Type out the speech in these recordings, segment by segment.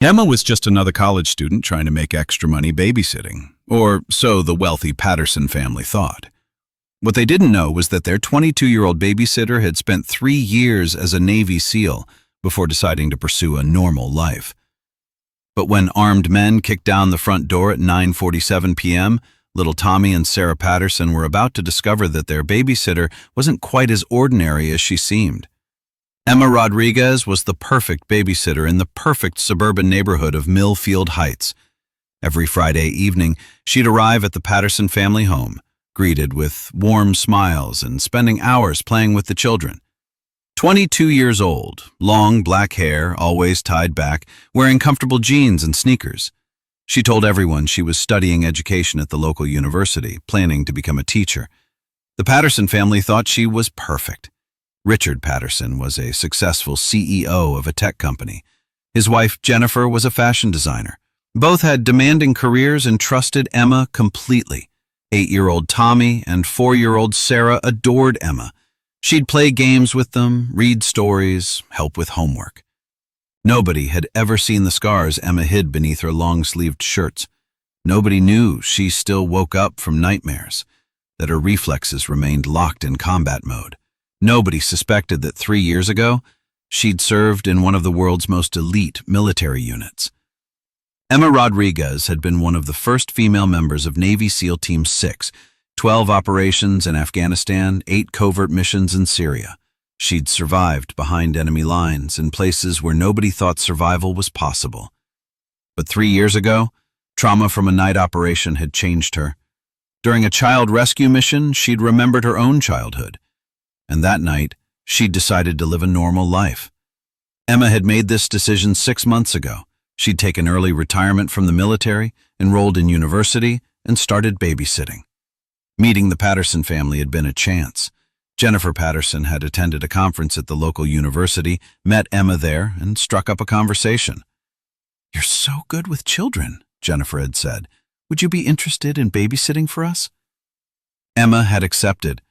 Emma was just another college student trying to make extra money babysitting, or so the wealthy Patterson family thought. What they didn't know was that their 22-year-old babysitter had spent 3 years as a Navy SEAL before deciding to pursue a normal life. But when armed men kicked down the front door at 9:47 p.m., little Tommy and Sarah Patterson were about to discover that their babysitter wasn't quite as ordinary as she seemed. Emma Rodriguez was the perfect babysitter in the perfect suburban neighborhood of Millfield Heights. Every Friday evening, she'd arrive at the Patterson family home, greeted with warm smiles and spending hours playing with the children. 22 years old, long black hair, always tied back, wearing comfortable jeans and sneakers. She told everyone she was studying education at the local university, planning to become a teacher. The Patterson family thought she was perfect. Richard Patterson was a successful CEO of a tech company. His wife, Jennifer, was a fashion designer. Both had demanding careers and trusted Emma completely. 8-year-old Tommy and 4-year-old Sarah adored Emma. She'd play games with them, read stories, help with homework. Nobody had ever seen the scars Emma hid beneath her long-sleeved shirts. Nobody knew she still woke up from nightmares, that her reflexes remained locked in combat mode. Nobody suspected that 3 years ago, she'd served in one of the world's most elite military units. Emma Rodriguez had been one of the first female members of Navy SEAL Team 6, 12 operations in Afghanistan, 8 covert missions in Syria. She'd survived behind enemy lines in places where nobody thought survival was possible. But 3 years ago, trauma from a night operation had changed her. During a child rescue mission, she'd remembered her own childhood. And that night, she'd decided to live a normal life. Emma had made this decision 6 months ago. She'd taken early retirement from the military, enrolled in university, and started babysitting. Meeting the Patterson family had been a chance. Jennifer Patterson had attended a conference at the local university, met Emma there, and struck up a conversation. "You're so good with children," Jennifer had said. "Would you be interested in babysitting for us?" Emma had accepted.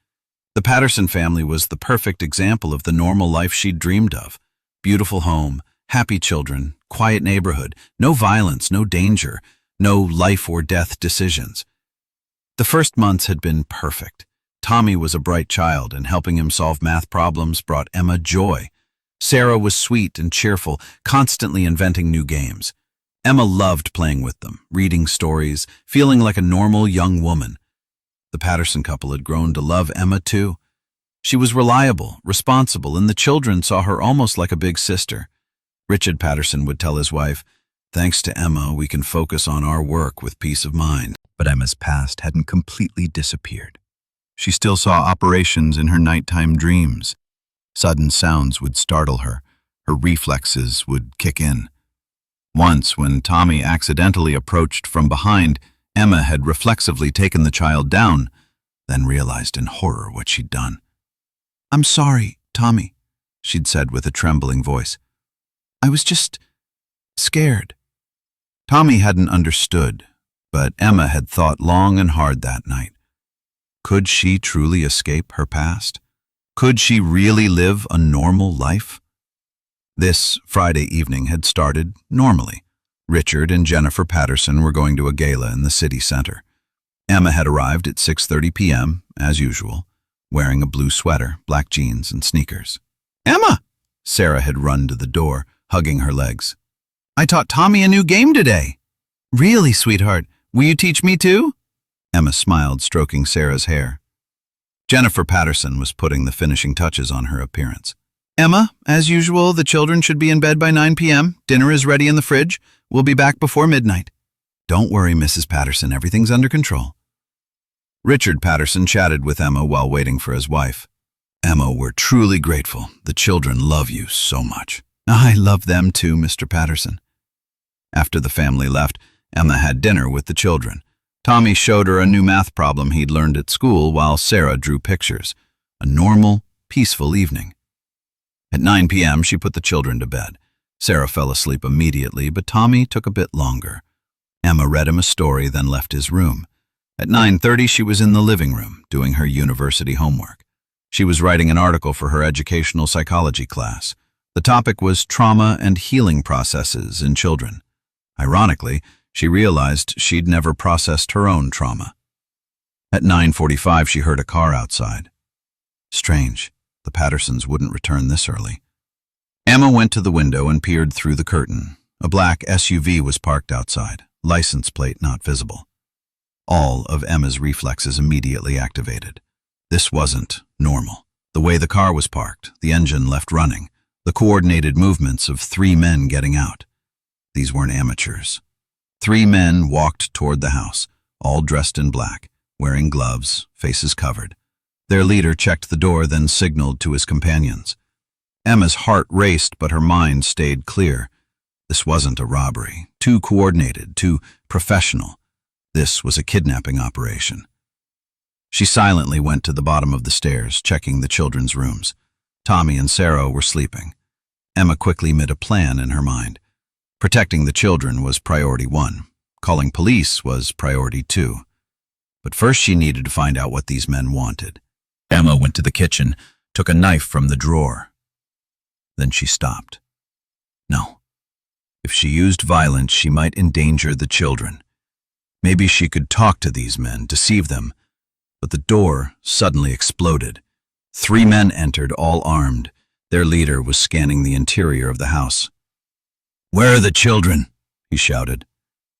The Patterson family was the perfect example of the normal life she'd dreamed of. Beautiful home, happy children, quiet neighborhood, no violence, no danger, no life or death decisions. The first months had been perfect. Tommy was a bright child, and helping him solve math problems brought Emma joy. Sarah was sweet and cheerful, constantly inventing new games. Emma loved playing with them, reading stories, feeling like a normal young woman. The Patterson couple had grown to love Emma too. She was reliable, responsible, and the children saw her almost like a big sister. Richard Patterson would tell his wife, "Thanks to Emma, we can focus on our work with peace of mind." But Emma's past hadn't completely disappeared. She still saw operations in her nighttime dreams. Sudden sounds would startle her. Her reflexes would kick in. Once, when Tommy accidentally approached from behind, Emma had reflexively taken the child down, then realized in horror what she'd done. "I'm sorry, Tommy," she'd said with a trembling voice. "I was just scared." Tommy hadn't understood, but Emma had thought long and hard that night. Could she truly escape her past? Could she really live a normal life? This Friday evening had started normally. Richard and Jennifer Patterson were going to a gala in the city center. Emma had arrived at 6:30 p.m., as usual, wearing a blue sweater, black jeans, and sneakers. "Emma!" Sarah had run to the door, hugging her legs. "I taught Tommy a new game today." "Really, sweetheart? Will you teach me too?" Emma smiled, stroking Sarah's hair. Jennifer Patterson was putting the finishing touches on her appearance. "Emma, as usual, the children should be in bed by 9 p.m. Dinner is ready in the fridge. We'll be back before midnight." "Don't worry, Mrs. Patterson. Everything's under control." Richard Patterson chatted with Emma while waiting for his wife. "Emma, we're truly grateful. The children love you so much." "I love them too, Mr. Patterson." After the family left, Emma had dinner with the children. Tommy showed her a new math problem he'd learned at school while Sarah drew pictures. A normal, peaceful evening. At 9 p.m., she put the children to bed. Sarah fell asleep immediately, but Tommy took a bit longer. Emma read him a story, then left his room. At 9:30, she was in the living room, doing her university homework. She was writing an article for her educational psychology class. The topic was trauma and healing processes in children. Ironically, she realized she'd never processed her own trauma. At 9:45, she heard a car outside. Strange, the Pattersons wouldn't return this early. Emma went to the window and peered through the curtain. A black SUV was parked outside, license plate not visible. All of Emma's reflexes immediately activated. This wasn't normal. The way the car was parked, the engine left running, the coordinated movements of 3 men getting out. These weren't amateurs. 3 men walked toward the house, all dressed in black, wearing gloves, faces covered. Their leader checked the door, then signaled to his companions. Emma's heart raced, but her mind stayed clear. This wasn't a robbery, too coordinated, too professional. This was a kidnapping operation. She silently went to the bottom of the stairs, checking the children's rooms. Tommy and Sarah were sleeping. Emma quickly made a plan in her mind. Protecting the children was priority 1. Calling police was priority 2. But first she needed to find out what these men wanted. Emma went to the kitchen, took a knife from the drawer. Then she stopped. No. If she used violence, she might endanger the children. Maybe she could talk to these men, deceive them. But the door suddenly exploded. 3 men entered, all armed. Their leader was scanning the interior of the house. "Where are the children?" he shouted.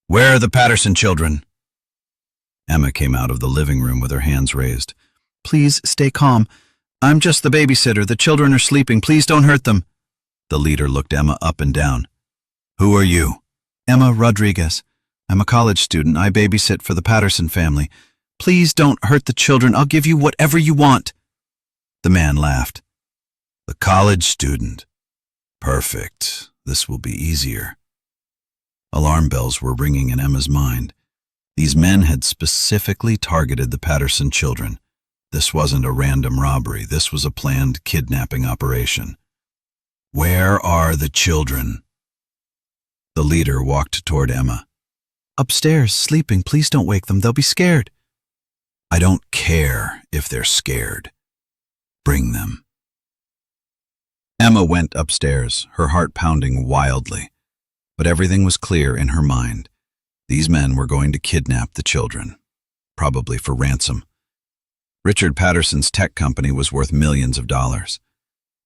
"Where are the Patterson children?" Emma came out of the living room with her hands raised. "Please stay calm. I'm just the babysitter. The children are sleeping. Please don't hurt them." The leader looked Emma up and down. "Who are you?" "Emma Rodriguez. I'm a college student. I babysit for the Patterson family. Please don't hurt the children. I'll give you whatever you want." The man laughed. "The college student. Perfect. This will be easier." Alarm bells were ringing in Emma's mind. These men had specifically targeted the Patterson children. This wasn't a random robbery. This was a planned kidnapping operation. "Where are the children?" The leader walked toward Emma. "Upstairs, sleeping. Please don't wake them. They'll be scared." "I don't care if they're scared. Bring them." Emma went upstairs, her heart pounding wildly. But everything was clear in her mind. These men were going to kidnap the children, probably for ransom. Richard Patterson's tech company was worth millions of dollars.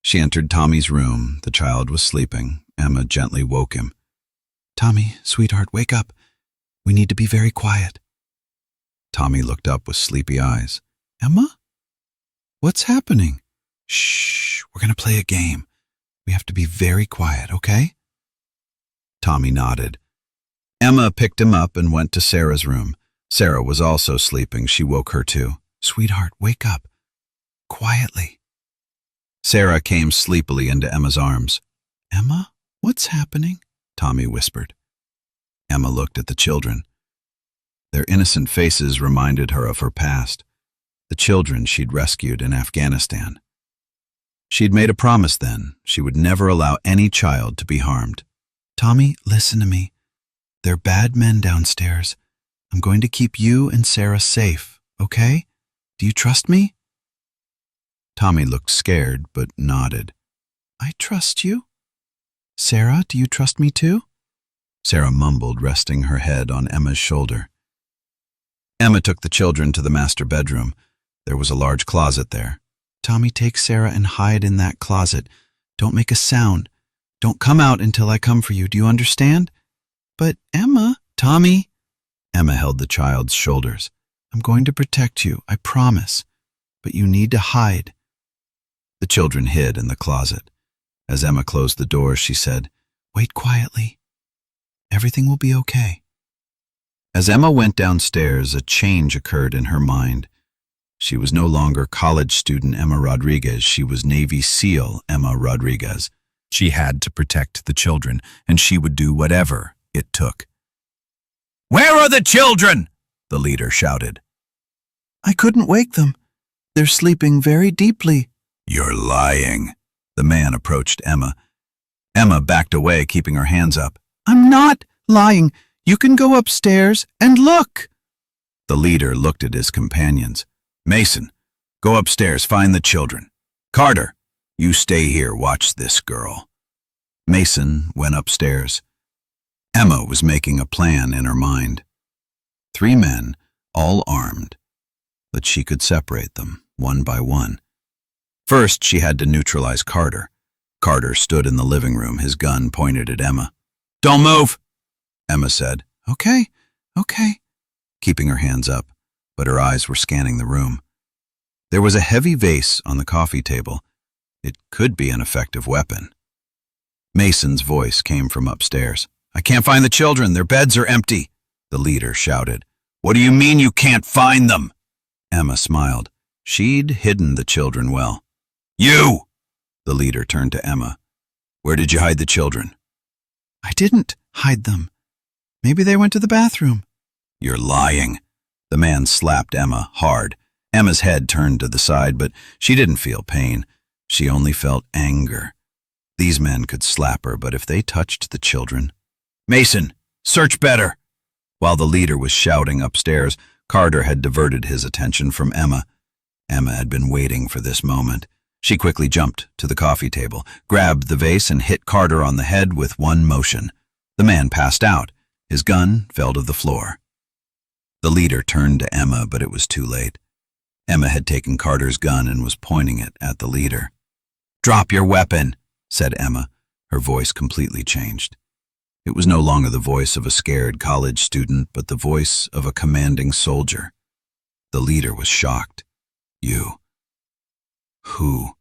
She entered Tommy's room. The child was sleeping. Emma gently woke him. "Tommy, sweetheart, wake up. We need to be very quiet." Tommy looked up with sleepy eyes. "Emma? What's happening?" "Shh, we're going to play a game. We have to be very quiet, okay?" Tommy nodded. Emma picked him up and went to Sarah's room. Sarah was also sleeping. She woke her too. "Sweetheart, wake up. Quietly." Sarah came sleepily into Emma's arms. "Emma, what's happening?" Tommy whispered. Emma looked at the children. Their innocent faces reminded her of her past, the children she'd rescued in Afghanistan. She'd made a promise then. She would never allow any child to be harmed. "Tommy, listen to me. They're bad men downstairs. I'm going to keep you and Sarah safe, okay? Do you trust me?" Tommy looked scared, but nodded. "I trust you. Sarah, do you trust me too?" Sarah mumbled, resting her head on Emma's shoulder. Emma took the children to the master bedroom. There was a large closet there. "Tommy, take Sarah and hide in that closet. Don't make a sound. Don't come out until I come for you. Do you understand?" "But Emma..." "Tommy!" Emma held the child's shoulders. "I'm going to protect you, I promise. But you need to hide." The children hid in the closet. As Emma closed the door, she said, "Wait quietly. Everything will be okay." As Emma went downstairs, a change occurred in her mind. She was no longer college student Emma Rodriguez. She was Navy SEAL Emma Rodriguez. She had to protect the children, and she would do whatever it took. "Where are the children?" the leader shouted. "I couldn't wake them. They're sleeping very deeply." "You're lying." The man approached Emma. Emma backed away, keeping her hands up. "I'm not lying. You can go upstairs and look." The leader looked at his companions. "Mason, go upstairs, find the children. Carter, you stay here, watch this girl." Mason went upstairs. Emma was making a plan in her mind. 3 men, all armed, but she could separate them, one by one. First, she had to neutralize Carter. Carter stood in the living room, his gun pointed at Emma. "Don't move," Emma said. Okay, keeping her hands up, but her eyes were scanning the room. There was a heavy vase on the coffee table. It could be an effective weapon. Mason's voice came from upstairs. "I can't find the children. Their beds are empty," the leader shouted. "What do you mean you can't find them?" Emma smiled. She'd hidden the children well. "You!" The leader turned to Emma. "Where did you hide the children?" "I didn't hide them. Maybe they went to the bathroom." "You're lying." The man slapped Emma hard. Emma's head turned to the side, but she didn't feel pain. She only felt anger. These men could slap her, but if they touched the children... "Mason, search better!" While the leader was shouting upstairs, Carter had diverted his attention from Emma. Emma had been waiting for this moment. She quickly jumped to the coffee table, grabbed the vase, and hit Carter on the head with one motion. The man passed out. His gun fell to the floor. The leader turned to Emma, but it was too late. Emma had taken Carter's gun and was pointing it at the leader. "Drop your weapon," said Emma. Her voice completely changed. It was no longer the voice of a scared college student, but the voice of a commanding soldier. The leader was shocked. "You? Who?"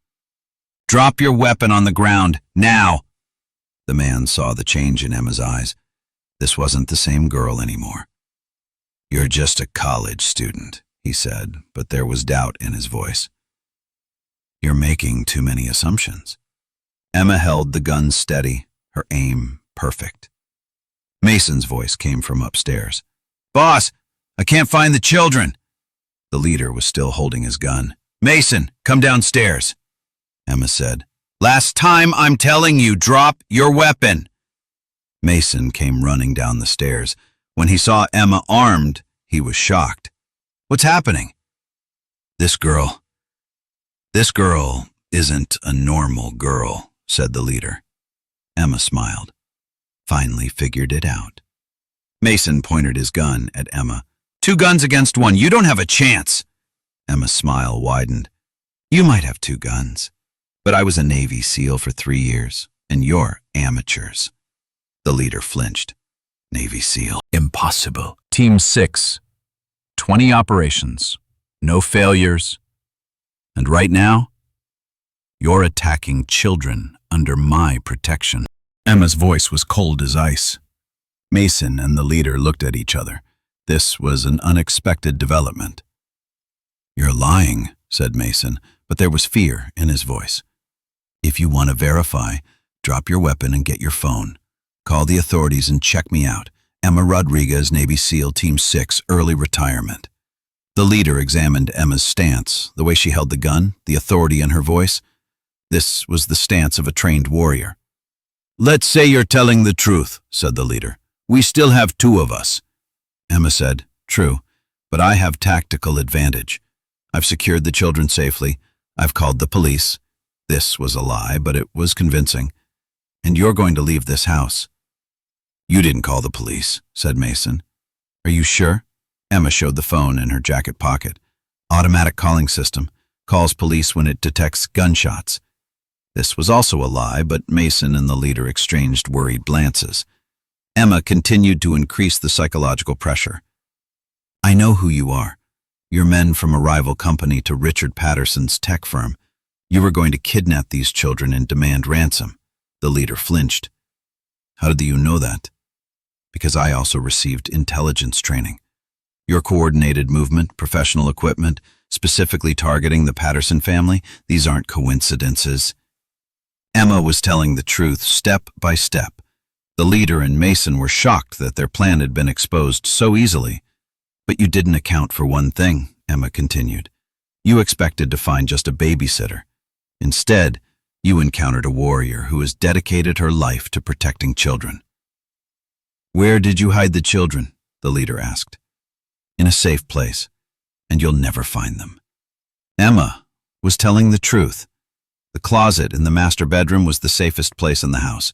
"Drop your weapon on the ground, now!" The man saw the change in Emma's eyes. This wasn't the same girl anymore. "You're just a college student," he said, but there was doubt in his voice. "You're making too many assumptions." Emma held the gun steady, her aim perfect. Mason's voice came from upstairs. "Boss, I can't find the children." The leader was still holding his gun. "Mason, come downstairs." Emma said, "Last time I'm telling you, drop your weapon." Mason came running down the stairs. When he saw Emma armed, he was shocked. "What's happening?" This girl isn't a normal girl," said the leader. Emma smiled. Finally figured it out. Mason pointed his gun at Emma. "2 guns against 1. You don't have a chance." Emma's smile widened. "You might have 2 guns, but I was a Navy SEAL for 3 years, and you're amateurs." The leader flinched. "Navy SEAL? Impossible." Team 6. 20 operations. No failures. And right now, you're attacking children under my protection. Emma's voice was cold as ice. Mason and the leader looked at each other. This was an unexpected development. "You're lying," said Mason, but there was fear in his voice. "If you want to verify, drop your weapon and get your phone. Call the authorities and check me out. Emma Rodriguez, Navy SEAL Team 6, early retirement." The leader examined Emma's stance, the way she held the gun, the authority in her voice. This was the stance of a trained warrior. "Let's say you're telling the truth," said the leader. "We still have 2 of us." Emma said, "True, but I have tactical advantage. I've secured the children safely. I've called the police." This was a lie, but it was convincing. "And you're going to leave this house." "You didn't call the police," said Mason. "Are you sure?" Emma showed the phone in her jacket pocket. "Automatic calling system. Calls police when it detects gunshots." This was also a lie, but Mason and the leader exchanged worried glances. Emma continued to increase the psychological pressure. "I know who you are. You're men from a rival company to Richard Patterson's tech firm. You were going to kidnap these children and demand ransom." The leader flinched. "How did you know that?" "Because I also received intelligence training. Your coordinated movement, professional equipment, specifically targeting the Patterson family, these aren't coincidences." Emma was telling the truth step by step. The leader and Mason were shocked that their plan had been exposed so easily. "But you didn't account for one thing," Emma continued. "You expected to find just a babysitter. Instead, you encountered a warrior who has dedicated her life to protecting children." "Where did you hide the children?" the leader asked. "In a safe place, and you'll never find them." Emma was telling the truth. The closet in the master bedroom was the safest place in the house.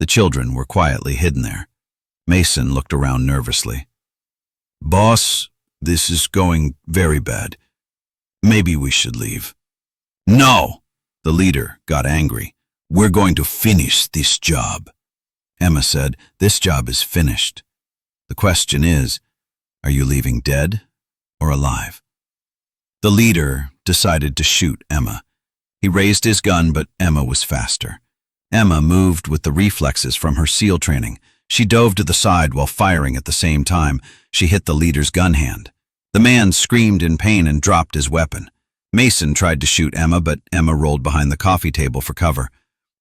The children were quietly hidden there. Mason looked around nervously. "Boss, this is going very bad. Maybe we should leave." "No!" The leader got angry. "We're going to finish this job." Emma said, "This job is finished. The question is, are you leaving dead or alive?" The leader decided to shoot Emma. He raised his gun, but Emma was faster. Emma moved with the reflexes from her SEAL training. She dove to the side while firing at the same time. She hit the leader's gun hand. The man screamed in pain and dropped his weapon. Mason tried to shoot Emma, but Emma rolled behind the coffee table for cover.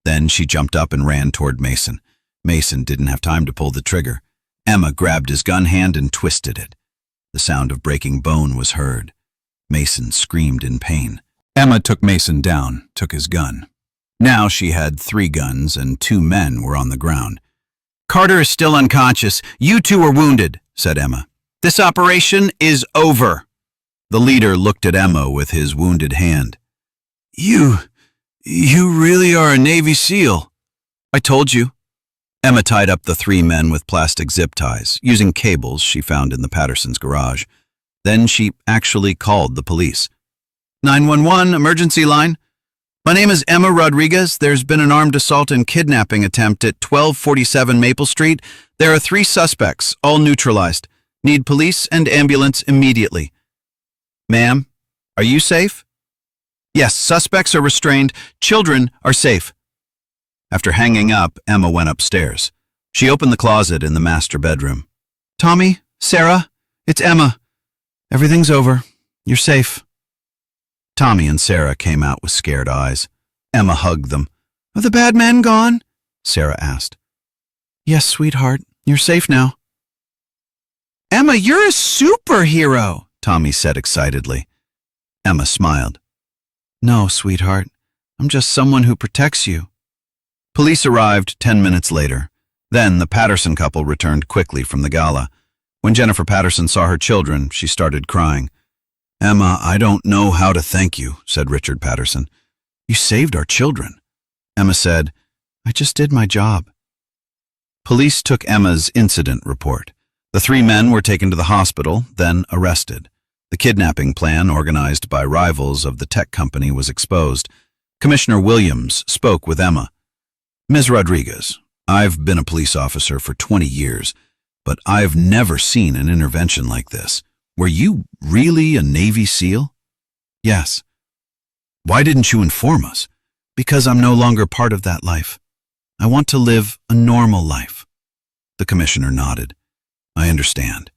Then she jumped up and ran toward Mason. Mason didn't have time to pull the trigger. Emma grabbed his gun hand and twisted it. The sound of breaking bone was heard. Mason screamed in pain. Emma took Mason down, took his gun. Now she had 3 guns and 2 men were on the ground. "Carter is still unconscious. You 2 are wounded," said Emma. "This operation is over." The leader looked at Emma with his wounded hand. You really are a Navy SEAL." "I told you." Emma tied up the 3 men with plastic zip ties, using cables she found in the Pattersons' garage. Then she actually called the police. 911, emergency line. My name is Emma Rodriguez. There's been an armed assault and kidnapping attempt at 1247 Maple Street. There are 3 suspects, all neutralized. Need police and ambulance immediately. Ma'am, are you safe? Yes, suspects are restrained. Children are safe. After hanging up, Emma went upstairs. She opened the closet in the master bedroom. Tommy, Sarah, it's Emma. Everything's over. You're safe. Tommy and Sarah came out with scared eyes. Emma hugged them. Are the bad men gone? Sarah asked. Yes, sweetheart. You're safe now. Emma, you're a superhero, Tommy said excitedly. Emma smiled. No, sweetheart. I'm just someone who protects you. Police arrived 10 minutes later. Then the Patterson couple returned quickly from the gala. When Jennifer Patterson saw her children, she started crying. Emma, I don't know how to thank you, said Richard Patterson. You saved our children. Emma said, I just did my job. Police took Emma's incident report. The 3 men were taken to the hospital, then arrested. The kidnapping plan organized by rivals of the tech company was exposed. Commissioner Williams spoke with Emma. Ms. Rodriguez, I've been a police officer for 20 years, but I've never seen an intervention like this. Were you really a Navy SEAL? Yes. Why didn't you inform us? Because I'm no longer part of that life. I want to live a normal life. The commissioner nodded. I understand.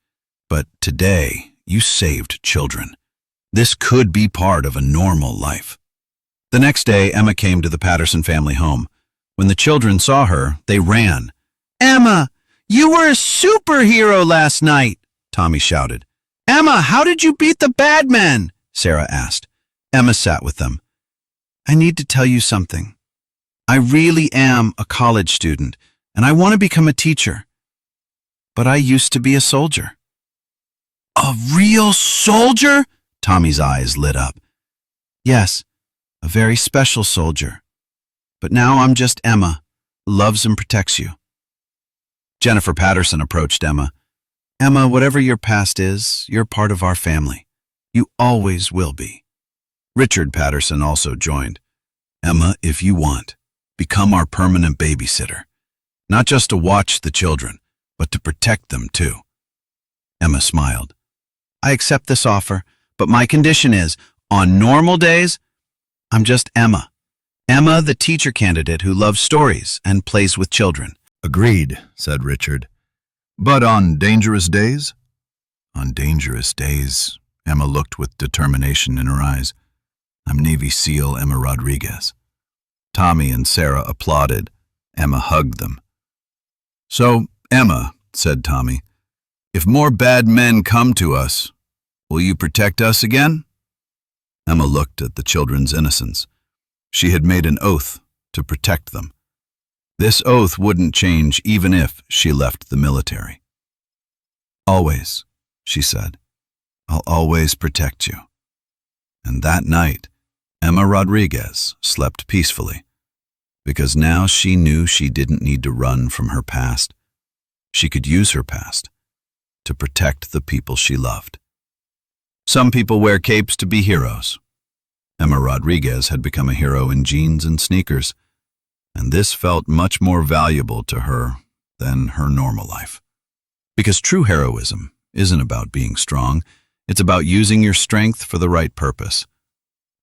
But today, you saved children. This could be part of a normal life. The next day, Emma came to the Patterson family home. When the children saw her, they ran. Emma, you were a superhero last night, Tommy shouted. Emma, how did you beat the bad men? Sarah asked. Emma sat with them. I need to tell you something. I really am a college student, and I want to become a teacher. But I used to be a soldier. A real soldier? Tommy's eyes lit up. Yes, a very special soldier. But now I'm just Emma, who loves and protects you. Jennifer Patterson approached Emma. Emma, whatever your past is, you're part of our family. You always will be. Richard Patterson also joined. Emma, if you want, become our permanent babysitter. Not just to watch the children, but to protect them too. Emma smiled. I accept this offer, but my condition is, on normal days, I'm just Emma. Emma, the teacher candidate who loves stories and plays with children. Agreed, said Richard. But on dangerous days? On dangerous days, Emma looked with determination in her eyes. I'm Navy SEAL Emma Rodriguez. Tommy and Sarah applauded. Emma hugged them. So, Emma, said Tommy, if more bad men come to us, will you protect us again? Emma looked at the children's innocence. She had made an oath to protect them. This oath wouldn't change even if she left the military. Always, she said, I'll always protect you. And that night, Emma Rodriguez slept peacefully. because now she knew she didn't need to run from her past. She could use her past to protect the people she loved. Some people wear capes to be heroes. Emma Rodriguez had become a hero in jeans and sneakers, and this felt much more valuable to her than her normal life. Because true heroism isn't about being strong, it's about using your strength for the right purpose.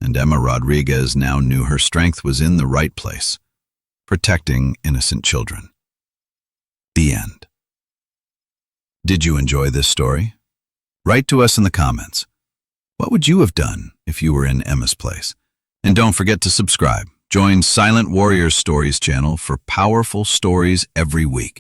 And Emma Rodriguez now knew her strength was in the right place, protecting innocent children. The end. Did you enjoy this story? Write to us in the comments. What would you have done if you were in Emma's place? And don't forget to subscribe. Join Silent Warriors Stories channel for powerful stories every week.